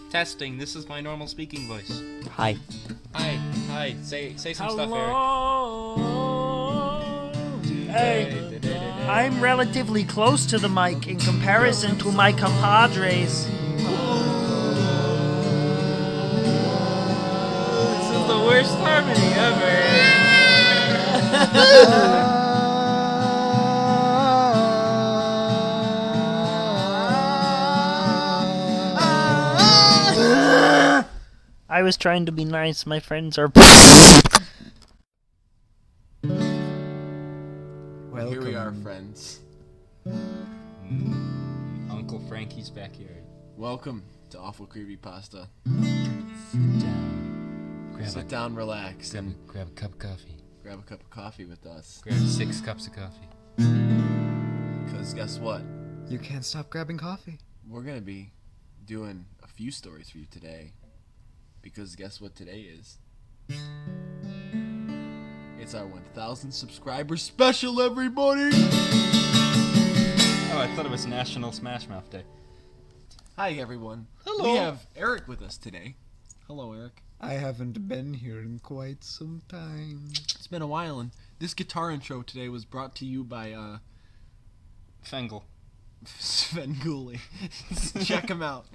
Testing. This is my normal speaking voice. Hi. Hi. Say some stuff, Eric. Hello. Hey, I'm relatively close to the mic in comparison to my compadres. This is the worst harmony ever. I was trying to be nice. My friends are. Well, here we are, friends. Uncle Frankie's backyard. Welcome to Awful Creepypasta. Sit down. Sit down, relax, and Grab a cup of coffee. grab a cup of coffee with us. Grab 6 cups of coffee. Because guess what? You can't stop grabbing coffee. We're going to be doing a few stories for you today. Because guess what today is? It's our 1,000 subscriber special, everybody! Oh, I thought it was National Smash Mouth Day. Hi, everyone. Hello. We have Eric with us today. Hello, Eric. I haven't been here in quite some time. It's been a while, and this guitar intro today was brought to you by, Fengle. Svengoolie. Check him out.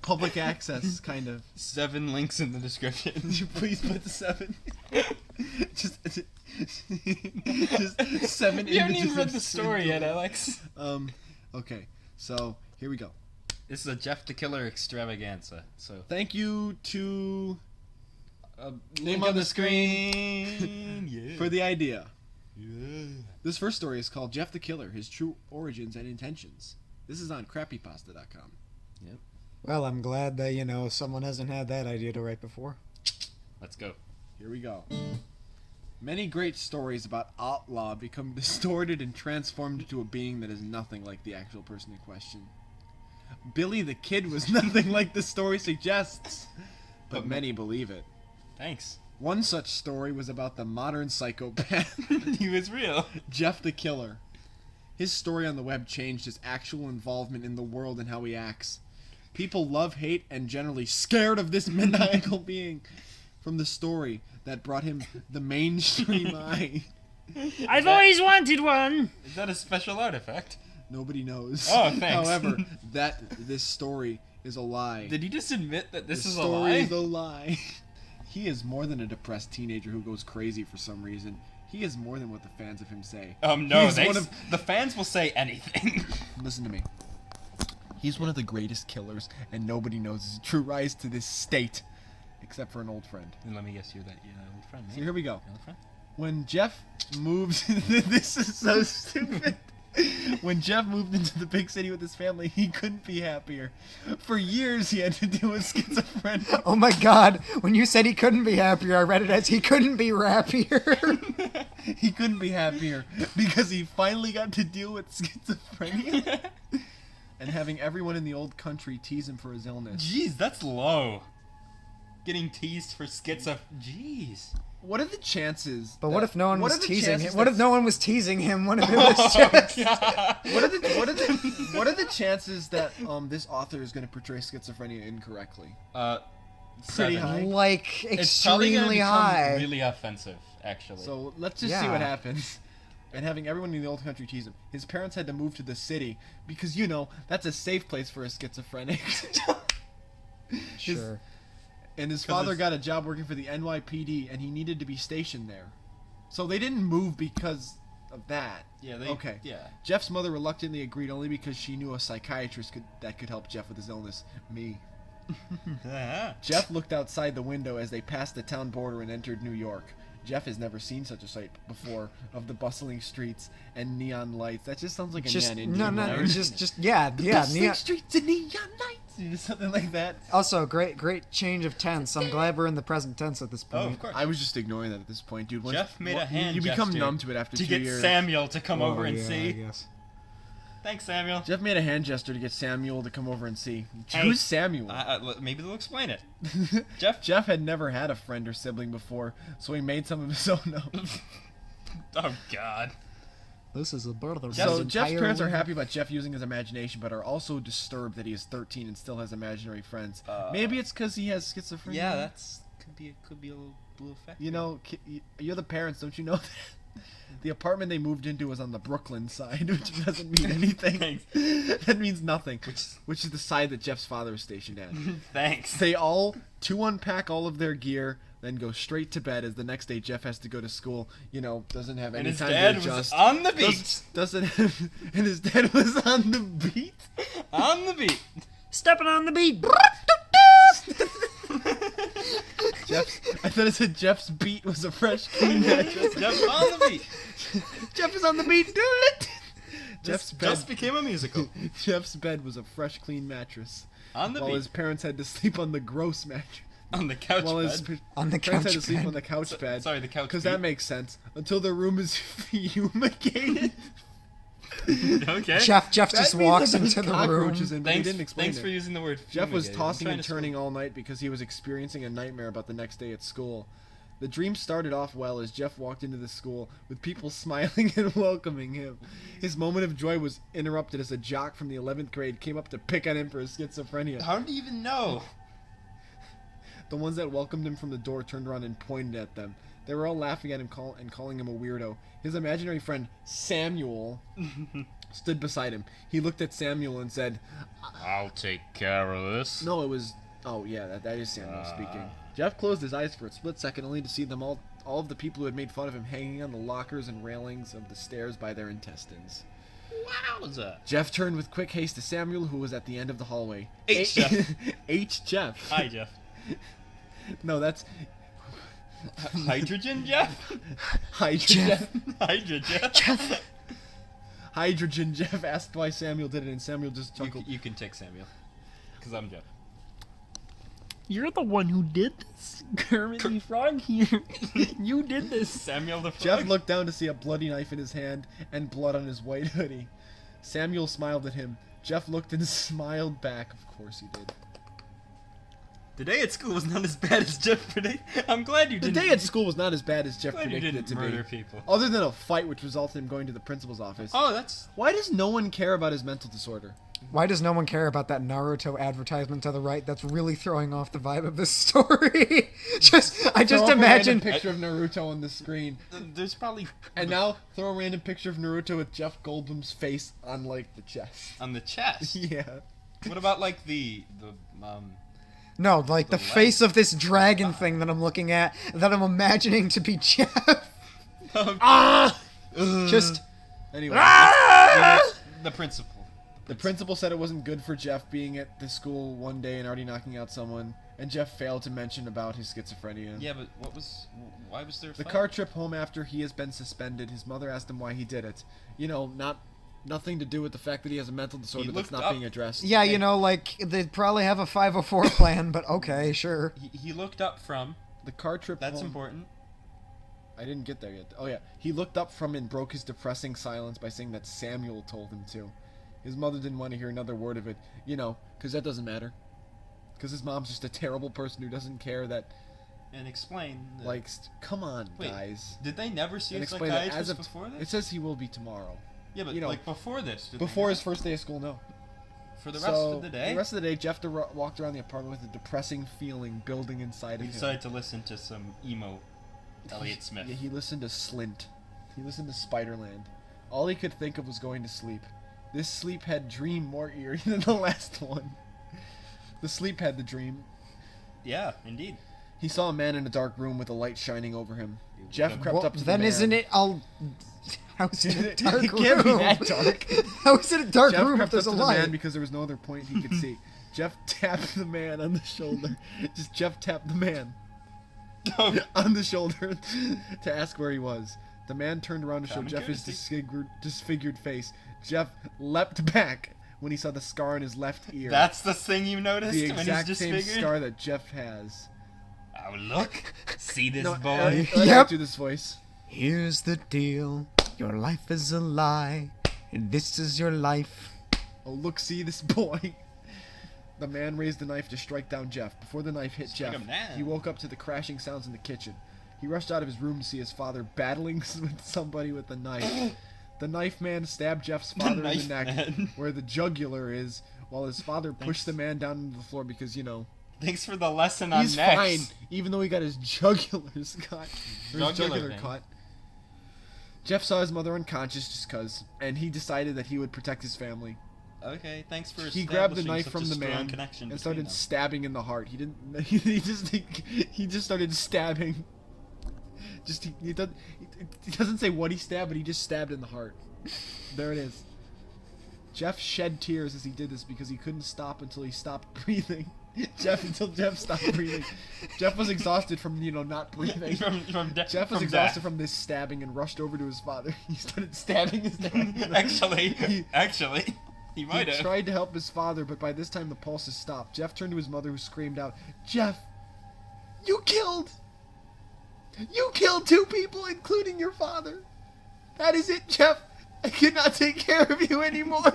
Public access, kind of. 7 links in the description. Could you please put the 7? just 7 You haven't images even read of the story yet, Alex. Okay, so here we go. This is a Jeff the Killer extravaganza. So Thank you to name on the screen. Yeah. for the idea. Yeah. This first story is called Jeff the Killer, His True Origins and Intentions. This is on Creepypasta.com. Well, I'm glad that, someone hasn't had that idea to write before. Let's go. Here we go. Many great stories about Outlaw become distorted and transformed into a being that is nothing like the actual person in question. Billy the Kid was nothing like the story suggests, but many believe it. Thanks. One such story was about the modern psychopath, He was real. Jeff the Killer. His story on the web changed his actual involvement in the world and how he acts. People love, hate, and generally scared of this maniacal being. From the story that brought him the mainstream eye. I've always wanted one. Is that a special artifact? Nobody knows. Oh, thanks. However, this story is a lie. Did you just admit that this is a story lie? is a lie. He is more than a depressed teenager who goes crazy for some reason. He is more than what the fans of him say. No, He's one of- the fans will say anything. Listen to me. He's one of the greatest killers, and nobody knows his true rise to this state, except for an old friend. And let me guess, you're that old friend, So mate. here we go. Your old friend? When Jeff moved, this is so stupid. When Jeff moved into the big city with his family, he couldn't be happier. For years, he had to deal with schizophrenia. Oh my god, when you said he couldn't be happier, I read it as he couldn't be rappier. He couldn't be happier because he finally got to deal with schizophrenia and having everyone in the old country tease him for his illness. Jeez, that's low. Getting teased for Jeez. What are the chances? But what if no one was teasing him? chances What if no one was teasing him? What if it was just... What are the chances that this author is going to portray schizophrenia incorrectly? Pretty 7. high. like, It's probably gonna extremely become high. really offensive, actually. So let's just see what happens. And having everyone in the old country tease him. His parents had to move to the city because, that's a safe place for a schizophrenic. Sure. And his father got a job working for the NYPD, and he needed to be stationed there. So they didn't move because of that. Yeah, Okay. Yeah. Jeff's mother reluctantly agreed only because she knew a psychiatrist that could help Jeff with his illness. Me. Jeff looked outside the window as they passed the town border and entered New York. Jeff has never seen such a sight before of the bustling streets and neon lights. That just sounds like a neon Indian no, light. yeah, Bustling neon. streets and neon lights. Just something like that. Also, great change of tense. I'm glad we're in the present tense at this point. Oh, of course. I was just ignoring that at this point, dude. Jeff made a hand You become gesture numb to it after to 2 get years. Samuel to come over and I see. guess. Thanks, Samuel. Jeff made a hand gesture to get Samuel to come over and see. Hey. Who's Samuel? Maybe they'll explain it. Jeff had never had a friend or sibling before, so he made some of his own up. Oh, God. This is a brother. So Jeff's parents are happy about Jeff using his imagination, but are also disturbed that he is 13 and still has imaginary friends. Maybe it's because he has schizophrenia. Yeah, that's could be a little effect. You know, you're the parents, don't you know that? The apartment they moved into was on the Brooklyn side, which doesn't mean anything. That means nothing. Which is the side that Jeff's father is stationed at. Thanks. They unpack all of their gear, then go straight to bed, as the next day Jeff has to go to school. You know, doesn't have any time to adjust. And his dad was on the beat. And his dad was on the beat. On the beat. Stepping on the beat. I thought it said Jeff's beat was a clean mattress. Jeff's on the beat. Jeff is on the beat, do it. Jeff's bed just became a musical. Jeff's bed was a fresh, clean mattress. On the while beat. his parents had to sleep on the gross mattress. On the couch bed. On the parents couch had to sleep bed. on the couch bed. Sorry, the couch. Because that makes sense. Until their room is fumigated. Okay. Jeff just walks into the room. Thanks for using the word. Jeff was tossing and turning all night because he was experiencing a nightmare about the next day at school. The dream started off well as Jeff walked into the school with people smiling and welcoming him. His moment of joy was interrupted as a jock from the 11th grade came up to pick on him for his schizophrenia. How do you even know? The ones that welcomed him from the door turned around and pointed at them. They were all laughing at him and calling him a weirdo. His imaginary friend, Samuel, stood beside him. He looked at Samuel and said, "I'll take care of this." No, it was... Oh, yeah, that is Samuel speaking. Jeff closed his eyes for a split second, only to see them all of the people who had made fun of him hanging on the lockers and railings of the stairs by their intestines. Wowza. Jeff turned with quick haste to Samuel, who was at the end of the hallway. Jeff. Jeff. Hi, Jeff. No, that's... Hydrogen Jeff? Hydrogen Jeff. Hydrogen Jeff asked why Samuel did it, and Samuel just chuckled. You can take Samuel. Because I'm Jeff. You're the one who did this, Kermit the Frog here. You did this. Samuel the Frog. Jeff looked down to see a bloody knife in his hand and blood on his white hoodie. Samuel smiled at him. Jeff looked and smiled back. Of course he did. The day at school was not as bad as Jeff predicted. I'm glad you didn't. The day at school was not as bad as Jeff predicted it to be. Murder people. Other than a fight which resulted in him going to the principal's office. Oh, that's... Why does no one care about his mental disorder? Why does no one care about that Naruto advertisement to the right that's really throwing off the vibe of this story? I just imagine a picture of Naruto on the screen. There's probably... And now throw a random picture of Naruto with Jeff Goldblum's face on, like, the chest. On the chest? Yeah. What about, like, the No, like the face of this dragon thing that I'm looking at, that I'm imagining to be Jeff. Just... Anyway. The principal. The principal said it wasn't good for Jeff being at the school one day and already knocking out someone, and Jeff failed to mention about his schizophrenia. Yeah, but why was there a The fight? car trip home after he has been suspended, his mother asked him why he did it. You know, nothing to do with the fact that he has a mental disorder that's not being addressed. Yeah, you know, like, they'd probably have a 504 plan, but okay, sure. He looked up from... The car trip That's home... important. I didn't get there yet. Oh, yeah. He looked up from and broke his depressing silence by saying that Samuel told him to. His mother didn't want to hear another word of it, you know, because that doesn't matter. Because his mom's just a terrible person who doesn't care that... And explain... Like, come on, Wait, guys. Did they never see And a explain that psychiatrist before this? It says he will be tomorrow. Yeah, but, you know, like, before this... Before his first day of school, no. For the rest of the day? For the rest of the day, Jeff walked around the apartment with a depressing feeling building inside of him. He decided to listen to some emo Elliott Smith. Yeah, he listened to Slint. He listened to Spiderland. All he could think of was going to sleep. This sleep had dream more eerie than the last one. The sleep had the dream. Yeah, indeed. He saw a man in a dark room with a light shining over him. Jeff crept up to the then man. isn't it all... How is it a dark It room? can't be that dark. How is it a dark Jeff room if crept there's up a to the man light? because there was no other point he could see. Jeff tapped the man on the shoulder. Just Jeff tapped the man on the shoulder to ask where he was. The man turned around to show Jeff his disfigured face. Jeff leapt back when he saw the scar on his left ear. That's the thing you noticed the when he's exact disfigured? same scar that Jeff has. Oh, look. See this No, boy? Yep. Do this voice. Here's the deal. Your life is a lie. And this is your life. Oh, look, see this boy. The man raised the knife to strike down Jeff. Before the knife hit Strike Jeff, him down. he woke up to the crashing sounds in the kitchen. He rushed out of his room to see his father battling with somebody with a knife. The knife man stabbed Jeff's father in the neck, man. where the jugular is, while his father pushed the man down into the floor because, Thanks for the lesson on he's necks. fine, even though he got his jugulars cut. Or his jugular thing. cut. Jeff saw his mother unconscious just cuz, and he decided that he would protect his family. Okay, thanks for He grabbed the establishing knife such from a the strong man connection and between started them. stabbing in the heart. He didn't. He just started stabbing. He doesn't say what he stabbed, but he just stabbed in the heart. There it is. Jeff shed tears as he did this because he couldn't stop until he stopped breathing. Jeff stopped breathing. Jeff was exhausted from not breathing. Jeff was exhausted from this stabbing and rushed over to his father. He started stabbing his dad. Actually, he might He have. tried to help his father, but by this time the pulses stopped. Jeff turned to his mother, who screamed out, "Jeff, you killed 2 people, including your father. That is it, Jeff. I cannot take care of you anymore."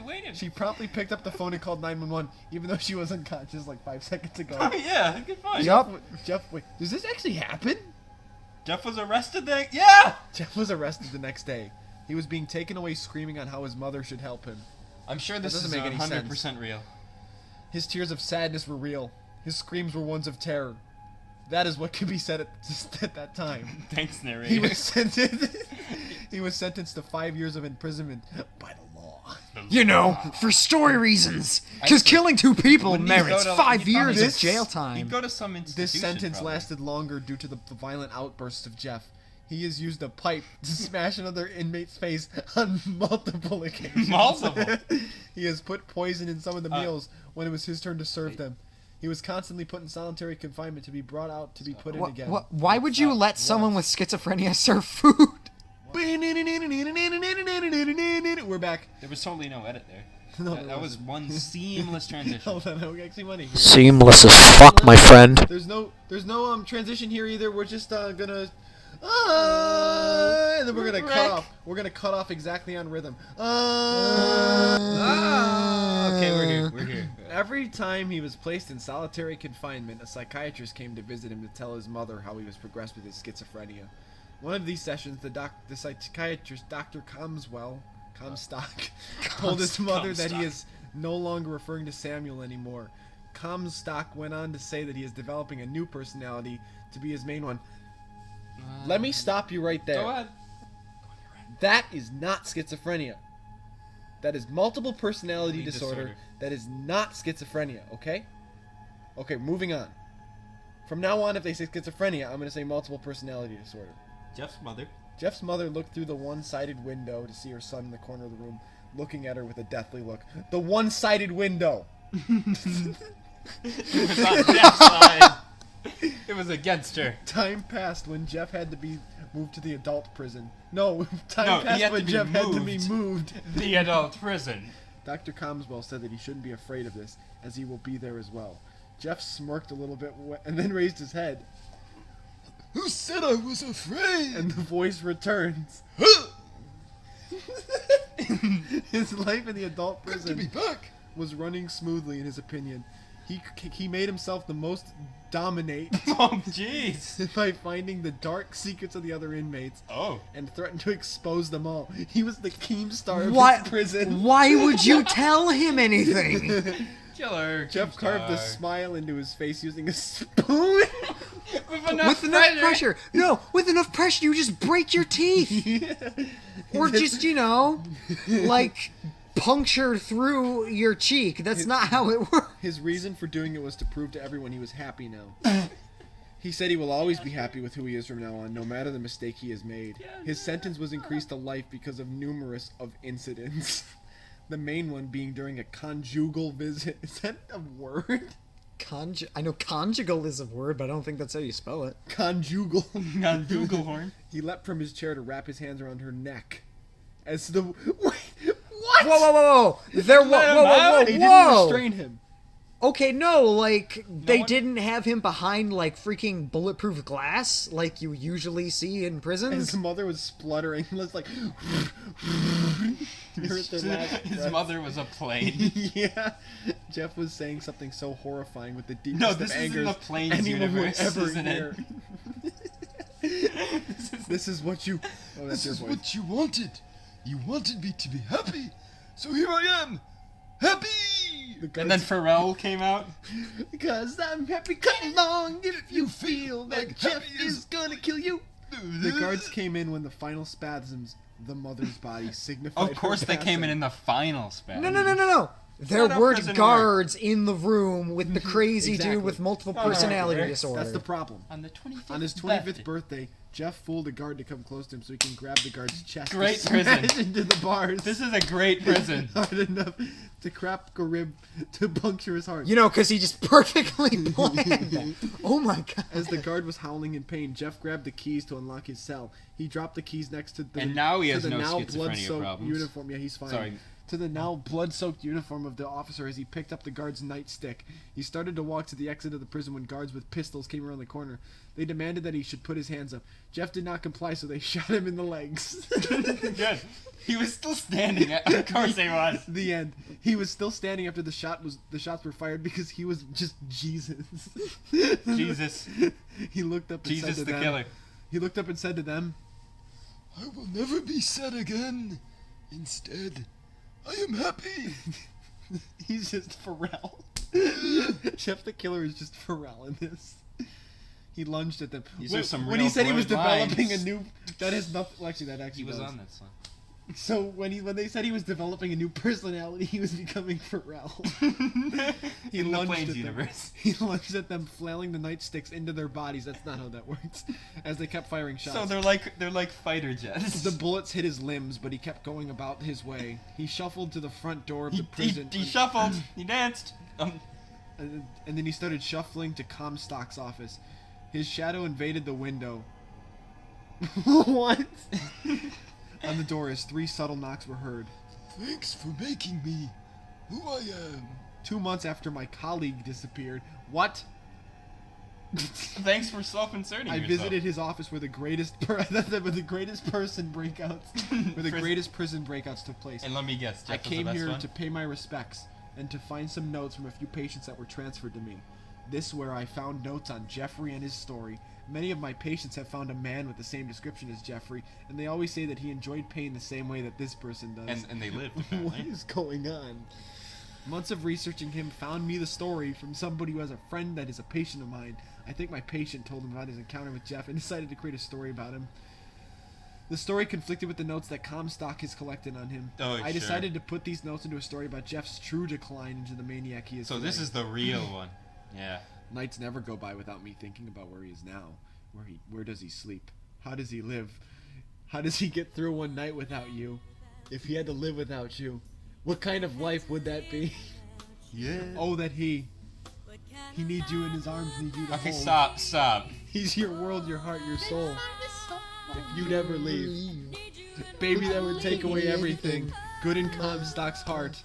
Wait She promptly picked up the phone and called 911, even though she was unconscious like 5 seconds ago. Oh yeah, good point. Jeff, wait, does this actually happen? Jeff was arrested then? Yeah! Jeff was arrested the next day. He was being taken away screaming on how his mother should help him. I'm sure this doesn't is make any 100% real. His tears of sadness were real. His screams were ones of terror. That is what could be said at that time. Thanks, narrator. He was sentenced to 5 years of imprisonment by the law. For story reasons. Because killing 2 people Wouldn't he merits go to- 5 he years probably- of jail He'd time. go to some institution. This sentence probably. lasted longer due to the violent outbursts of Jeff. He has used a pipe to smash another inmate's face on multiple occasions. Multiple? He has put poison in some of the meals when it was his turn to serve them. He was constantly put in solitary confinement to be brought out to be put in again. Why would you let someone with schizophrenia serve food? We're back. There was totally no edit there. No, that there was wasn't. one seamless transition. Hold on, we actually money here. Seamless as fuck, my friend. There's no transition here either. We're just gonna and then we're gonna cut off. We're gonna cut off exactly on rhythm. Okay, we're here. Every time he was placed in solitary confinement, a psychiatrist came to visit him to tell his mother how he was progressed with his schizophrenia. One of these sessions, the psychiatrist, Dr. Comstock, told his mother that he is no longer referring to Samuel anymore. Comstock went on to say that he is developing a new personality to be his main one. Let me stop you right there. Go ahead. That is not schizophrenia. That is multiple personality Only disorder. That is not schizophrenia, okay? Okay, moving on. From now on, if they say schizophrenia, I'm going to say multiple personality disorder. Jeff's mother. Jeff's mother looked through the one-sided window to see her son in the corner of the room, looking at her with a deathly look. The one-sided window! It was on Jeff's side. It was against her. Time passed when Jeff had to be moved to the adult prison. No, time No, he passed had when to be Jeff had to be moved. moved. The adult prison. Dr. Comswell said that he shouldn't be afraid of this, as he will be there as well. Jeff smirked a little bit and then raised his head. Who said I was afraid? And the voice returns. His life in the adult prison was running smoothly, in his opinion. He made himself the most dominate Oh, jeez. by finding the dark secrets of the other inmates Oh. and threatened to expose them all. He was the Keemstar of Why? his prison. Why would you tell him anything? Killer. Jeff carved a smile into his face using a spoon. With enough With enough pressure. No, with enough pressure, you just break your teeth. Or just, like puncture through your cheek. That's not how it works. His reason for doing it was to prove to everyone he was happy now. He said he will always be happy with who he is from now on, no matter the mistake he has made. His sentence was increased to life because of numerous of incidents. The main one being during a conjugal visit. Is that a word? I know conjugal is a word, but I don't think that's how you spell it. Conjugal. On Google horn. He leapt from his chair to wrap his hands around her neck. As the... Wait, what? Whoa. Whoa, They didn't restrain him. Okay, no, like, they didn't have him behind, like, freaking bulletproof glass, like you usually see in prisons. His mother was spluttering. It was like... His mother was a plane. Yeah. Jeff was saying something so horrifying with the deepest No, of this anger isn't the planes anyone would universe, ever isn't hear. it? This is what you... Oh, that's This your is voice. what you wanted. You wanted me to be happy. So here I am. Happy! And then Pharrell came out. Because I'm happy, come along if you feel that like Jeff happy is gonna kill you. The guards came in when the final spasms, the mother's body signified. Of course, her they came passing. in the final span. No. There not how were prison guards in the room with the crazy Exactly. dude with multiple not how it personality works. disorder. That's the problem. On the 25th. On his 25th birthday, Jeff fooled a guard to come close to him so he can grab the guard's chest. Great and smash prison. into the bars. This is a great prison. Hard enough to crack a rib to puncture his heart. You know, because he just perfectly planned that. Oh my god. As the guard was howling in pain, Jeff grabbed the keys to unlock his cell. He dropped the keys next to the And now he to has the no now schizophrenia blood-soaked problems. uniform. Yeah, he's fine. Sorry. To the now blood-soaked uniform of the officer as he picked up the guard's nightstick. He started to walk to the exit of the prison when guards with pistols came around the corner. They demanded that he should put his hands up. Jeff did not comply, so they shot him in the legs. Good. He was still standing. Of course he was. The end. He was still standing after the shots were fired because he was just Jesus. Jesus. He looked up and Jesus said to the them, killer. He looked up and said to them, I will never be sad again. Instead, I am happy. he's just Pharrell. Jeff the Killer is just Pharrell in this. He lunged at them. These are some when real he said he was blurred developing lines. a new... That has nothing... Well, actually, that actually He was does. on that song. So when they said he was developing a new personality, he was becoming Pharrell. He In the lunged Plains at them. universe. He lunged at them, flailing the nightsticks into their bodies. That's not how that works. As they kept firing shots. So they're like fighter jets. The bullets hit his limbs, but he kept going about his way. He shuffled to the front door of the he prison. shuffled. He danced. And then he started shuffling to Comstock's office. His shadow invaded the window. What? On the door, as 3 subtle knocks were heard. Thanks for making me who I am. 2 months after my colleague disappeared. What? Thanks for self-inserting I yourself. visited his office where the greatest where the greatest prison breakouts took place. And let me guess, Jeff I was the came best here one? to pay my respects and to find some notes from a few patients that were transferred to me. This where I found notes on Jeffrey and his story. Many of my patients have found a man with the same description as Jeffrey, and they always say that he enjoyed pain the same way that this person does. And they lived, What apparently. is going on? Months of researching him found me the story from somebody who has a friend that is a patient of mine. I think my patient told him about his encounter with Jeff and decided to create a story about him. The story conflicted with the notes that Comstock has collected on him. Oh, I sure. decided to put these notes into a story about Jeff's true decline into the maniac he is So today. this is the real one. Yeah. Nights never go by without me thinking about where he is now. Where does he sleep? How does he live? How does he get through one night without you? If he had to live without you, what kind of life would that be? Yeah. Oh, that he needs you in his arms, needs you to Okay, hold. stop. He's your world, your heart, your soul. If you never leave, baby, that would take away everything good in Comstock's heart.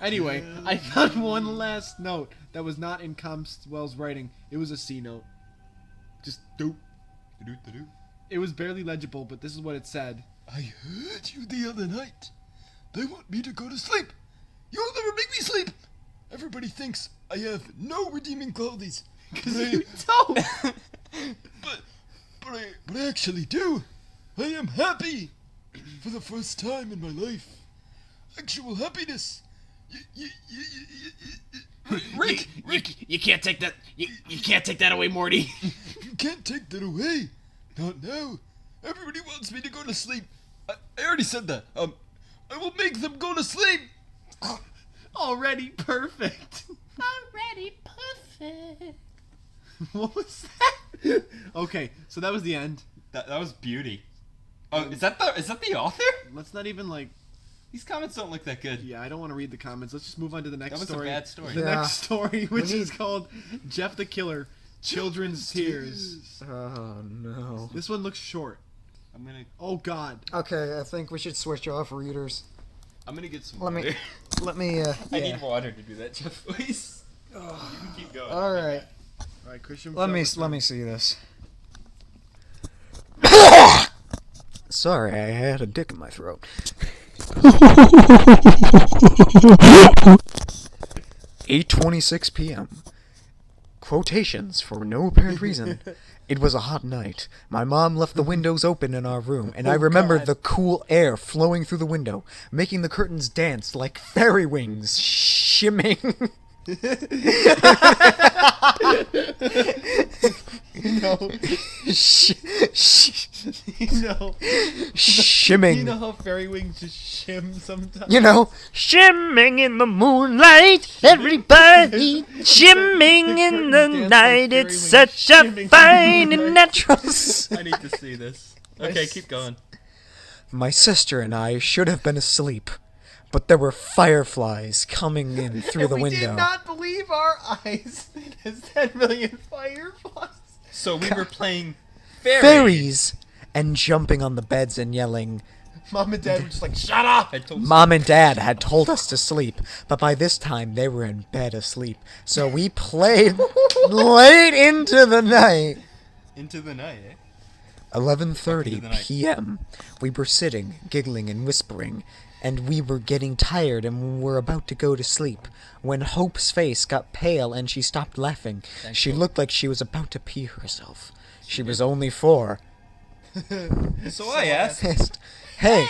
Anyway, I found one last note that was not in Comstwell's writing. It was a C note. Just doop. It was barely legible, but this is what it said. I heard you the other night. They want me to go to sleep. You'll never make me sleep. Everybody thinks I have no redeeming qualities. You don't. But I actually do. I am happy. For the first time in my life. Actual happiness. Rick! You can't take that. You can't take that away, Morty. You can't take that away. Not now. Everybody wants me to go to sleep. I already said that. I will make them go to sleep. Already perfect. Already perfect. What was that? Okay, so that was the end. That was beauty. Oh, is that the author? Let's not even like. These comments don't look that good. Yeah, I don't want to read the comments. Let's just move on to the next That was story. a bad story. The Yeah. next story, which We is need- called Jeff the Killer, Children's Tears. Oh no. This one looks short. I'm gonna Oh God. Okay, I think we should switch off readers. get some Let me. water. Let me. I Yeah. need water to do that, Jeff. Please. You can keep going. All right. All right, Christian. Let me see this. Sorry, I had a dick in my throat. 8:26 p.m. Quotations for no apparent reason. It was a hot night. My mom left the windows open in our room, and I remember the cool air flowing through the window, making the curtains dance like fairy wings, shimming. Shimming. You know how fairy wings just shim sometimes? Shimming in the moonlight, everybody shimming in the night. It's such a fine and natural. I need to see this. Okay, keep going. My sister and I should have been asleep, but there were fireflies coming in through the window. We did not believe our eyes. There's 10 million fireflies. So we were playing Fairies! And jumping on the beds and yelling. Mom and Dad were just like, shut up! Mom and Dad had told us to sleep, but by this time they were in bed asleep. So we played late into the night. Into the night, eh? 11:30 p.m. We were sitting, giggling and whispering, and we were getting tired and were about to go to sleep, when Hope's face got pale and she stopped laughing. She looked like she was about to pee herself. She was only 4. So I asked, Hey!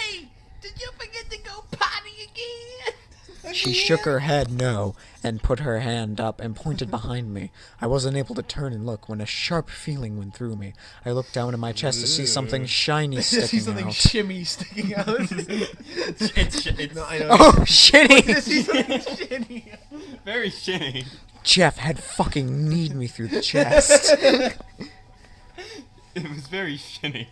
Did you forget to go potty again? She shook her head no, and put her hand up and pointed behind me. I wasn't able to turn and look when a sharp feeling went through me. I looked down in my chest to see something shiny sticking See something out. shimmy sticking out. it's No, I know. Oh, shitty! See something shitty. very shitty. Jeff had fucking kneed me through the chest. It was very shitty.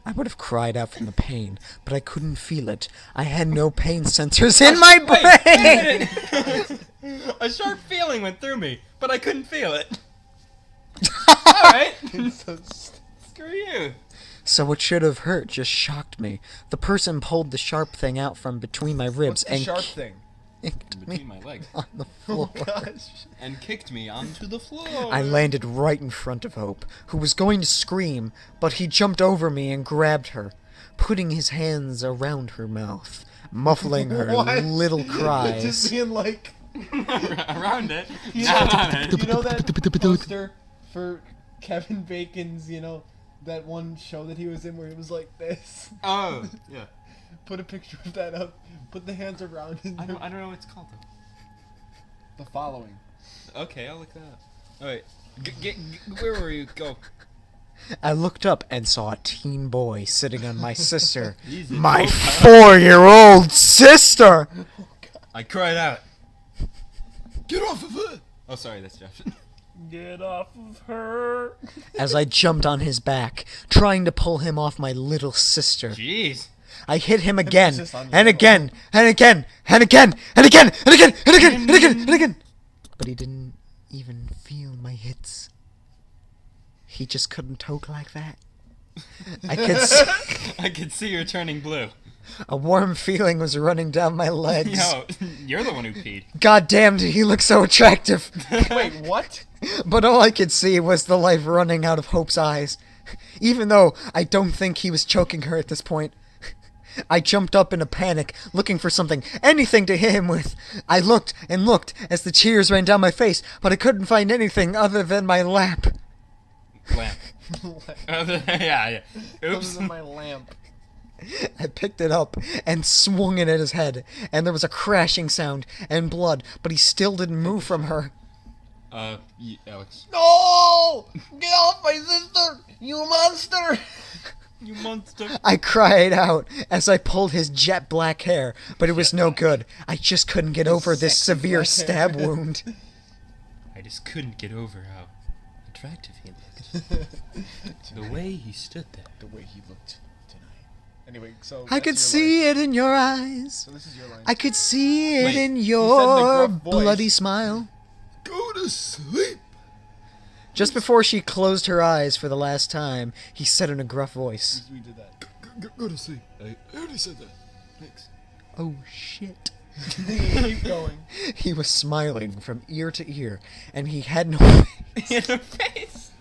I would have cried out from the pain, but I couldn't feel it. I had no pain sensors in my brain! A sharp feeling went through me, but I couldn't feel it. Alright. Screw you. So what should have hurt just shocked me. The person pulled the sharp thing out from between my ribs What's the and sharp thing? kicked me Between my legs. on the floor. Gosh. And kicked me onto the floor. I landed right in front of Hope, who was going to scream, but he jumped over me and grabbed her, putting his hands around her mouth, muffling her What? little cries. Just being like, Around it. you Not on it. know that poster for Kevin Bacon's, that one show that he was in where he was like this? Oh, yeah. Put a picture of that up. Put the hands around his I don't know what it's called though. The following. Okay, I'll look that up. Alright. Where were you? Go. I looked up and saw a teen boy sitting on my sister. Easy. My 4-year-old sister! I cried out. Get off of her! Oh, sorry, that's Jeff. Get off of her. As I jumped on his back, trying to pull him off my little sister. Jeez. I hit him again, Emphasis on and little. again, and again, and again, and again, and again, and again, and again, and again. But he didn't even feel my hits. He just couldn't talk like that. I could see I could see you're turning blue. a warm feeling was running down my legs. Yo, you're the one who peed. God damn, did he look so attractive. Wait, what? But all I could see was the life running out of Hope's eyes. Even though I don't think he was choking her at this point. I jumped up in a panic, looking for something, anything to hit him with. I looked and looked as the tears ran down my face, but I couldn't find anything other than my lamp. Lamp. Yeah. Other Oops. than my lamp. I picked it up and swung it at his head, and there was a crashing sound and blood, but he still didn't move from her. Alex. No! Get off my sister! You monster! You monster. I cried out as I pulled his jet black hair, but it was no good. I just couldn't get over this severe stab wound. I just couldn't get over how attractive he looked. The way he stood there. The way he looked tonight. Anyway, so I could see it in your eyes. So this is your line. I could see it Wait, in you said your in a gruff voice. bloody smile. Go to sleep! Just before she closed her eyes for the last time, he said in a gruff voice, We did that. Go to sleep. I already said that. Thanks. "Oh shit." Keep going. He was smiling from ear to ear, and he had no In the face.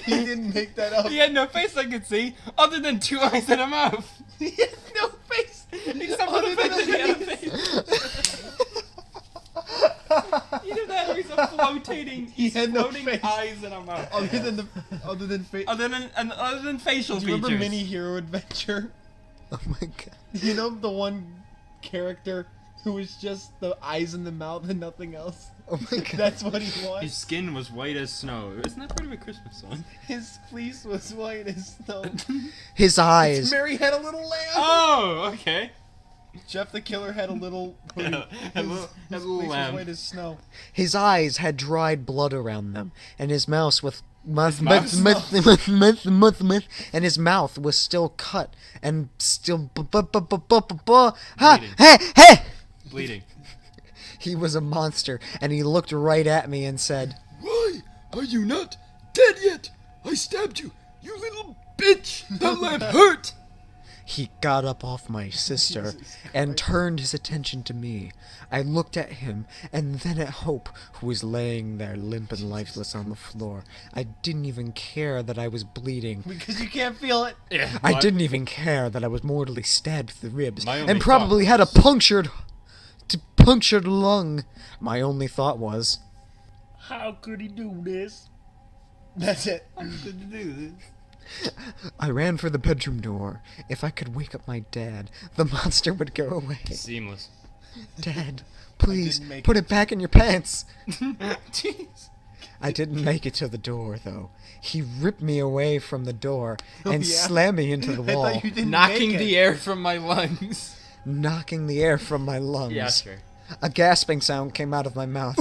He didn't make that up. He had no face I could see, other than 2 eyes and a mouth. He had no face. Except for the fact that he had a face. Either that or he's a floating, He had no floating face. eyes in a mouth. Other than facial Do you remember features. Mini Hero Adventure? Oh my god. You know the one character who was just the eyes in the mouth and nothing else? Oh my god. That's what he His was. skin was white as snow. Isn't that part of a Christmas song? His fleece was white as snow. His eyes. Mary had a little lamb. Oh, okay. Jeff the Killer had a little hoodie. Yeah, had a little- had a little fleece lamb. was white as snow. His eyes had dried blood around them, and his mouth with and his mouth was still cut and still Bleeding. He was a monster, and he looked right at me and said, Why are you not dead yet? I stabbed you, you little bitch! That lamp hurt! He got up off my sister and turned his attention to me. I looked at him and then at Hope, who was laying there limp and lifeless on the floor. I didn't even care that I was bleeding. Because you can't feel it. Yeah. I didn't even care that I was mortally stabbed through the ribs My only and probably thought had a was- punctured lung. My only thought was, How could he do this? That's it. I ran for the bedroom door. If I could wake up my dad, the monster would go away. Seamless. Dad, please, didn't make put it back in your pants. Jeez. I didn't make it to the door, though. He ripped me away from the door and yeah? slammed me into the I wall, thought you didn't Knocking make it. the air from my lungs. knocking the air from my lungs. Yeah, sure. A gasping sound came out of my mouth,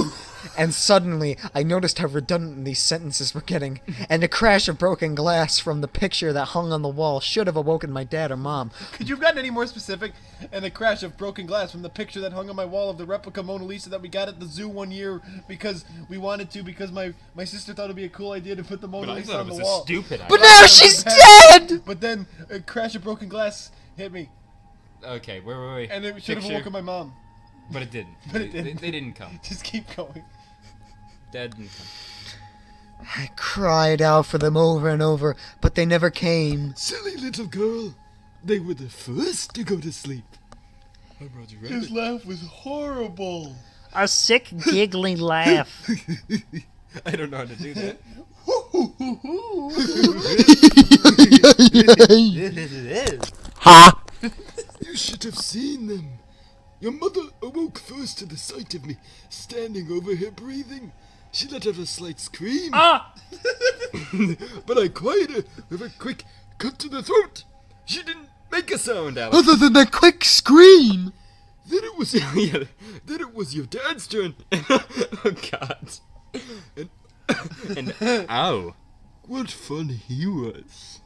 and suddenly I noticed how redundant these sentences were getting, and a crash of broken glass from the picture that hung on the wall should have awoken my dad or mom. Could you have gotten any more specific? And a crash of broken glass from the picture that hung on my wall of the replica Mona Lisa that we got at the zoo one year because we wanted to, because my sister thought it'd be a cool idea to put the Mona But I Lisa thought on it the was a wall. stupid But idea. now she's dead! But then a crash of broken glass hit me, Okay, wait. and it should have Picture- awoken my mom. But it didn't. But it didn't. They didn't come. Just keep going. Dad didn't come. I cried out for them over and over, but they never came. Silly little girl. They were the first to go to sleep. I'm Roger His laugh was horrible. A sick, giggly laugh. I don't know how to do that. Ha! You should have seen them. Your mother awoke first to the sight of me standing over her breathing. She let out a slight scream, Ah! but I quieted her with a quick cut to the throat. She didn't make a sound, Alex. Other than that quick scream! Then it was Yeah. then it was your dad's turn. Oh God. And ow. What fun he was.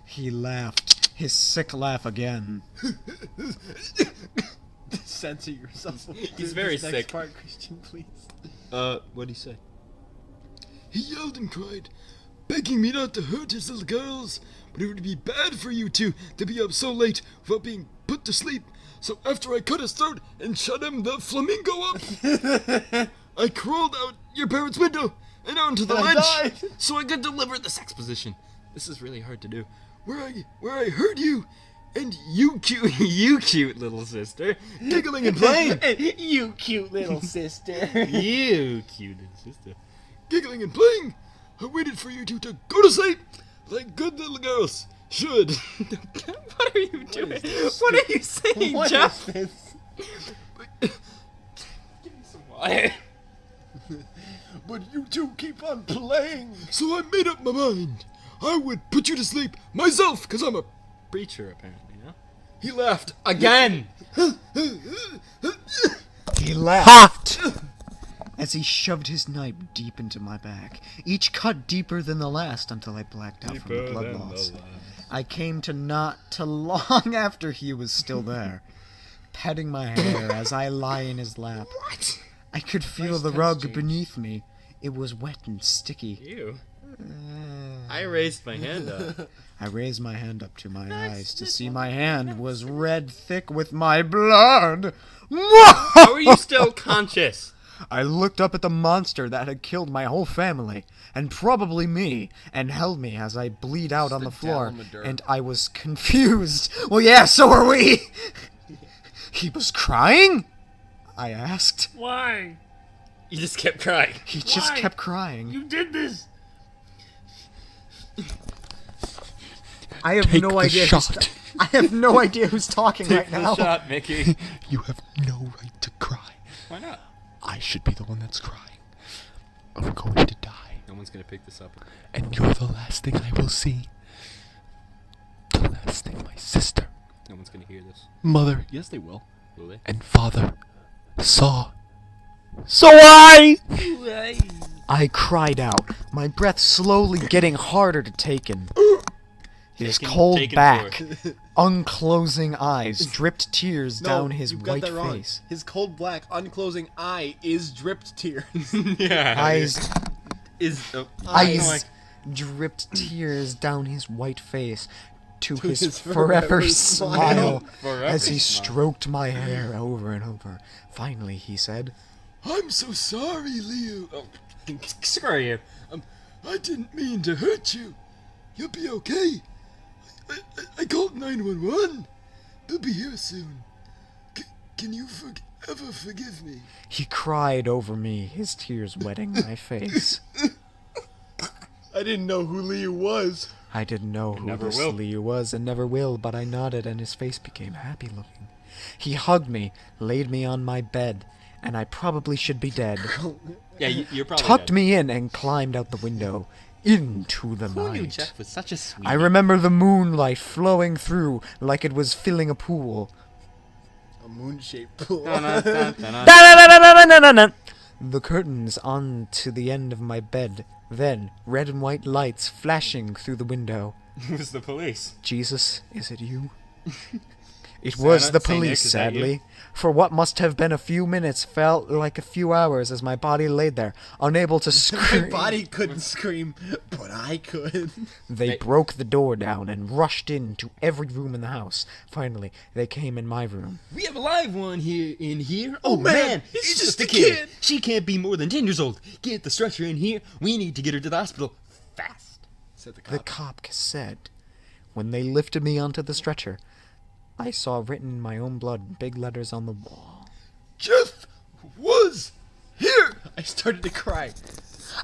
He laughed, his sick laugh again. Censor yourself. He's very This next sick. Part, Christian, please. What'd he say? He yelled and cried, begging me not to hurt his little girls, but it would be bad for you two to be up so late without being put to sleep. So after I cut his throat and shut him the flamingo up, I crawled out your parents' window and onto the I ledge died. So I could deliver this exposition. This is really hard to do. where I heard you and you cute little sister. giggling and playing, You cute little sister. You cute little sister. giggling and playing. I waited for you two to go to sleep like good little girls should. What are you doing? What are you saying, What Jeff? is this? Give me some water. But you two keep on playing. So I made up my mind. I would put you to sleep myself, because I'm a... Preacher, apparently, yeah? He laughed. Again! He laughed as he shoved his knife deep into my back, each cut deeper than the last until I blacked out from the blood loss. I came to not till long after he was still there, petting my hair as I lie in his lap. What? I could feel Nice the tense rug change. beneath me. It was wet and sticky. Ew. I raised my hand up. I raised my hand up to my eyes to see my hand was red thick with my blood. How are you still conscious? I looked up at the monster that had killed my whole family, and probably me, and held me as I bleed out on the floor, down in the dirt. and I was confused. Well, yeah, so are we. He was crying? I asked. Why? You just kept crying. He just Why? kept crying. You did this. I have no idea. I have no idea who's talking right now. Shot, Mickey. You have no right to cry. Why not? I should be the one that's crying. I'm going to die. No one's gonna pick this up. And you're the last thing I will see. The last thing my sister, No one's gonna hear this. mother, Yes, they will. Will they? and father saw. So I... I cried out, my breath slowly getting harder to take in. His cold taken back, unclosing eyes, dripped tears down his you've got white that wrong. face. His cold black, unclosing eye is dripped tears. Yeah. Eyes, eyes dripped tears down his white face to his forever smile Forever as he smile. stroked my hair over and over. Finally, he said, I'm so sorry, Leo. Screw you. I didn't mean to hurt you. You'll be okay. I called 911. They'll be here soon. Can you ever forgive me? he cried over me, his tears wetting my face. I didn't know who Liu was. I didn't know who never this will. Liu was and never will, but I nodded and his face became happy looking. He hugged me, laid me on my bed, and I probably should be dead. Yeah, you're probably Tucked dead. me in and climbed out the window into the Who knew night. Jeff was such a sweet. I remember the moonlight flowing through like it was filling a pool. A moon-shaped pool. Da-da-da-da-da-da-da. The curtains on to the end of my bed, then red and white lights flashing through the window. It was the police. Jesus, is it you? It was Santa, the Saint Nick, police, is that you? sadly. For what must have been a few minutes felt like a few hours as my body laid there, unable to My scream. body couldn't scream, but I could. They broke the door down and rushed into every room in the house. Finally, they came in my room. We have a live one here in here. Oh, Oh man, man, it's it's just just a a kid. kid. She can't be more than 10 years old. Get the stretcher in here. We need to get her to the hospital fast. Said the The cop. cop said. When they lifted me onto the stretcher, I saw written in my own blood in big letters on the wall. Jeff was here. I started to cry.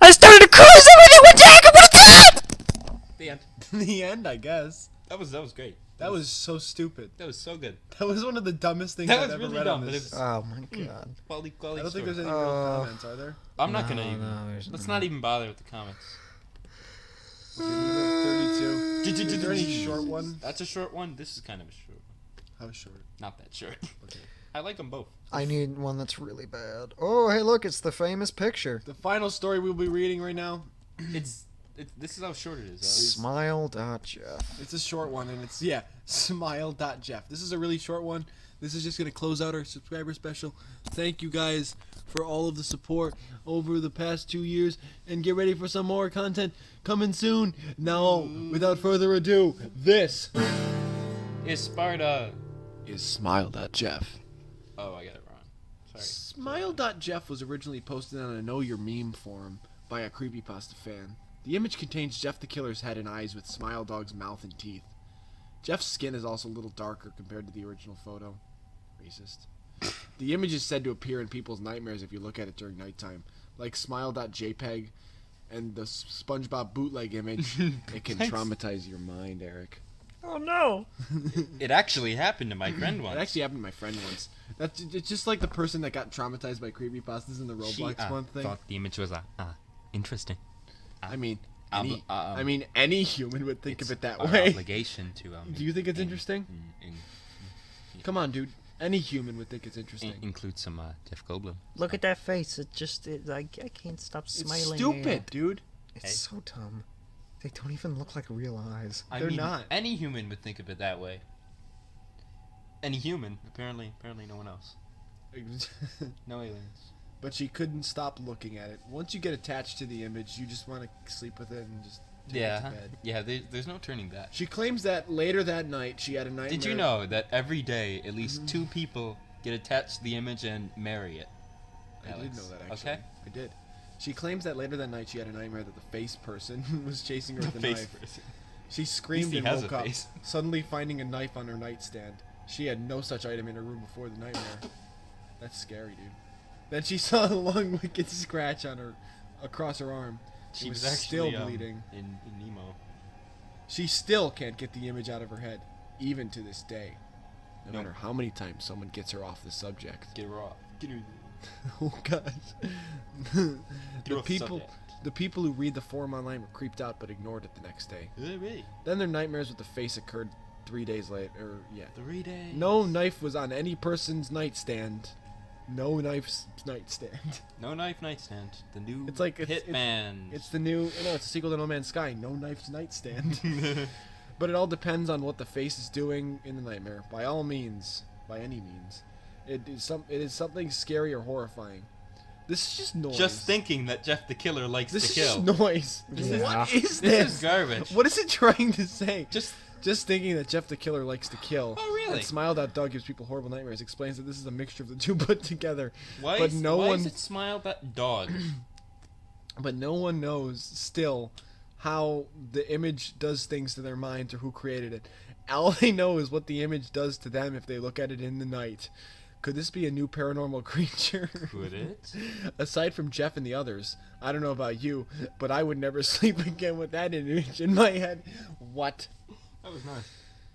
I started to cry so much it would take. What's that? The end. The end, I guess. That was great. That was so stupid. That was so good. That was one of the dumbest things That I've was ever really read dumb, on but this. it was Oh my god. quality I don't think story. there's any real comments, are there? I'm not gonna No, even. no, there's Let's not. not even bother with the comments. 32. Is there any short one? That's a short one. This is kind of a short one. How short? Not that short. Okay. I like them both. I need one that's really bad. Oh, hey, look, it's the famous picture. The final story we'll be reading right now. This is how short it is. Smile.Jeff. It's a short one, and it's, smile.jeff. This is a really short one. This is just going to close out our subscriber special. Thank you guys for all of the support over the past 2 years, and get ready for some more content coming soon. Now, without further ado, this It's Sparta. is smile.jeff. Oh, I got it wrong. Sorry. Smile.jeff was originally posted on a Know Your Meme forum by a Creepypasta fan. The image contains Jeff the Killer's head and eyes with Smile Dog's mouth and teeth. Jeff's skin is also a little darker compared to the original photo. Racist. The image is said to appear in people's nightmares if you look at it during nighttime. Like Smile.jpg and the SpongeBob bootleg image, it can Thanks. traumatize your mind, Eric. Oh no. It actually happened to my friend It once. actually happened to my friend once. It's just like the person that got traumatized by creepypastas in the Roblox one thing. Thought the image was interesting. I mean, Ob- any human would think of it that our way. obligation to. Do you think it's interesting? Come on, dude. Any human would think it's interesting. Include some Jeff Goldblum. Look at that face. I can't stop It's smiling. stupid, dude. It's Hey. so dumb. They don't even look like real eyes. I They're mean, not. Any human would think of it that way. Any human, apparently no one else. No aliens. But she couldn't stop looking at it. Once you get attached to the image, you just want to sleep with it and just take it to bed. Yeah. There's no turning back. She claims that later that night she had a nightmare. Did you know that every day at least 2 people get attached to the image and marry it? I did Alex? know that actually. Okay. I did. She claims that later that night she had a nightmare that the face person was chasing her with a Face knife. person. She screamed he and has woke a up, face. suddenly finding a knife on her nightstand. She had no such item in her room before the nightmare. That's scary, dude. Then she saw a long, wicked scratch on her, across her arm. She It was was actually still bleeding. in Nemo. She still can't get the image out of her head, even to this day. No No. matter how many times someone gets her off the subject. Get her off. Get her. Oh gosh. Get her the off people, subject. the people who read the forum online were creeped out, but ignored it the next day. Really? Then their nightmares with the face occurred 3 days later. 3 days. No knife was on any person's nightstand. No knife's nightstand. No knife nightstand. The new It's like Hitman. It's the new. No, it's a sequel to No Man's Sky. No knife's nightstand. But it all depends on what the face is doing in the nightmare. By all means, by any means, it is something scary or horrifying. This is just noise. Just thinking that Jeff the Killer likes This to is kill. just noise. Yeah. What is This this? is garbage. What is it trying to say? Just thinking that Jeff the Killer likes to kill. Oh, really? And Smiled Out Dog gives people horrible nightmares. Explains that this is a mixture of the two put together. why but is, no why one, is it smiled at dog? but no one knows still how the image does things to their minds or who created it. All they know is what the image does to them if they look at it in the night. Could this be a new paranormal creature? Could it? Aside from Jeff and the others, I don't know about you, but I would never sleep again with that image in my head. What? That was nice.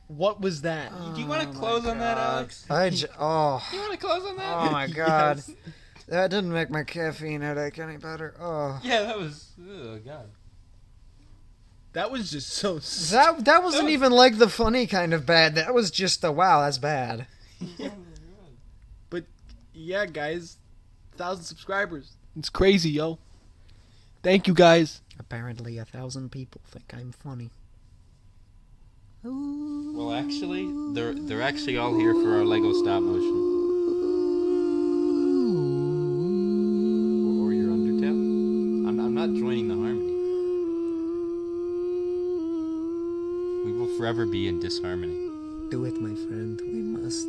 What was that? Do you want to close on that, Alex? Oh. You want to close on that? Oh my god. Yes. That didn't make my caffeine headache any better. Oh. Yeah, that was. Oh god. That was just so. That wasn't even like the funny kind of bad. That was just the wow, that's bad. But yeah, guys, 1,000 subscribers. It's crazy, yo. Thank you, guys. Apparently 1,000 people think I'm funny. Well, actually, they're actually all here for our Lego stop motion. Or your Undertale. I'm not joining the harmony. We will forever be in disharmony. Do it, my friend. We must.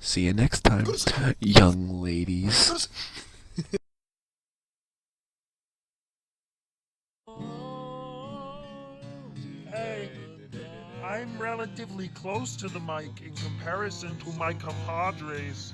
See you next time, young ladies. Hey, I'm relatively close to the mic in comparison to my compadres.